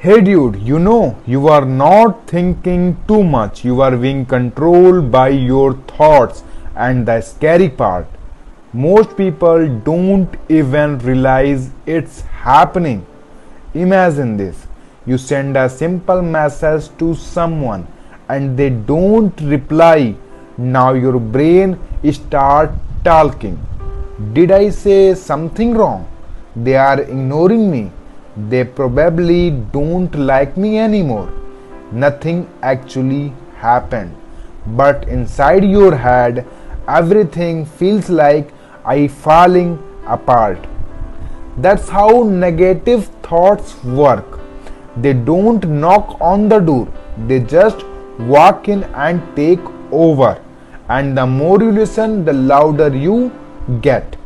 Hey dude, you are not thinking too much. You are being controlled by your thoughts. And the scary part, most people don't even realize it's happening. Imagine this. You send a simple message to someone and they don't reply. Now your brain start talking. Did I say something wrong? They are ignoring me. They probably don't like me anymore. Nothing actually happened. But inside your head, everything feels like I falling apart. That's how negative thoughts work. They don't knock on the door. They just walk in and take over. And the more you listen, the louder you get.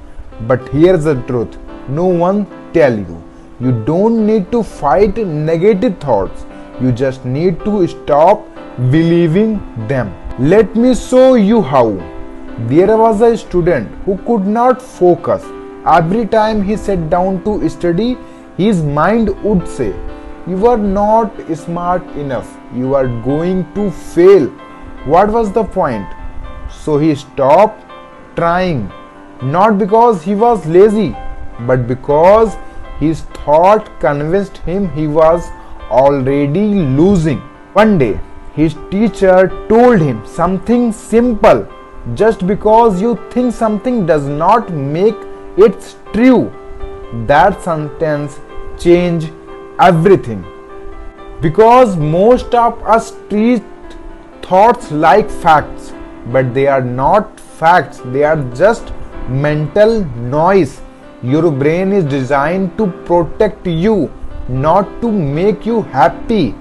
But here's the truth. No one tell you. You don't need to fight negative thoughts. You just need to stop believing them. Let me show you how. There was a student who could not focus. Every time he sat down to study, his mind would say, "You are not smart enough. You are going to fail." What was the point? So he stopped trying. Not because he was lazy, but because his thought convinced him he was already losing. One day, his teacher told him something simple. Just because you think something does not make it true. That sentence changed everything. Because most of us treat thoughts like facts, but they are not facts, they are just mental noise. Your brain is designed to protect you, not to make you happy.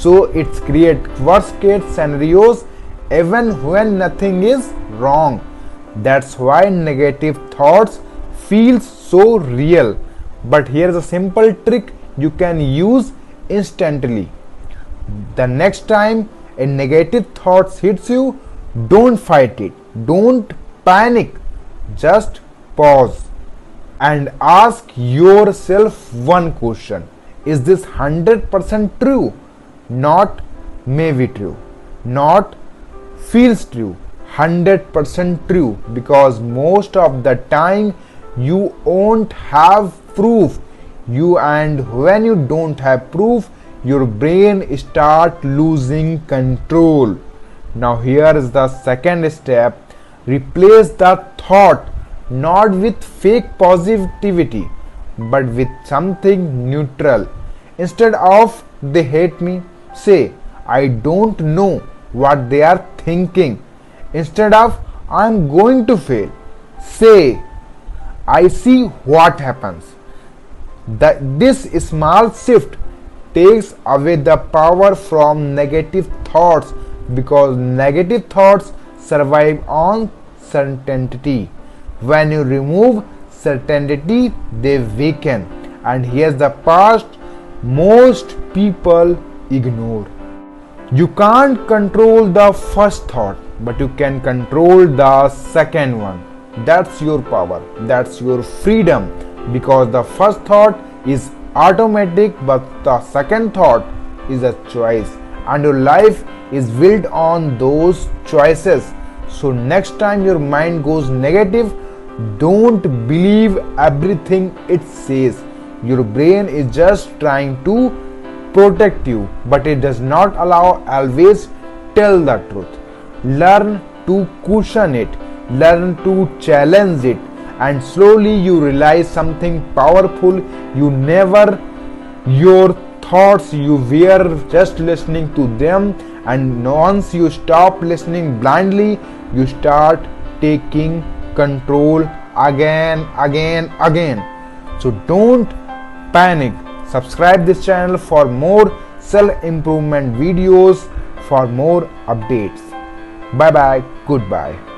So it creates worst case scenarios even when nothing is wrong. That's why negative thoughts feel so real. But here's a simple trick you can use instantly. The next time a negative thought hits you, don't fight it. Don't panic. Just pause and ask yourself one question. Is this 100% true? Not maybe true. Not feels true. 100% true, because most of the time you won't have proof. And when you don't have proof, your brain start losing control. Now here is the second step. Replace the thought not with fake positivity, but with something neutral. Instead of "they hate me," say "I don't know what they are thinking." Instead of "I'm going to fail," say "I see what happens." This small shift takes away the power from negative thoughts, because negative thoughts survive on certainty. When you remove certainty, they weaken. And here's the part most people ignore. You can't control the first thought, but you can control the second one. That's your power. That's your freedom. Because the first thought is automatic, but the second thought is a choice. And your life is built on those choices. So next time your mind goes negative, don't believe everything it says. Your brain is just trying to protect you, but it does not always tell the truth. Learn to cushion it, learn to challenge it, and slowly you realize something powerful. Your thoughts, you were just listening to them, and once you stop listening blindly, you start taking control again. So don't panic. Subscribe this channel for more self-improvement videos, for more updates. Bye bye. Goodbye.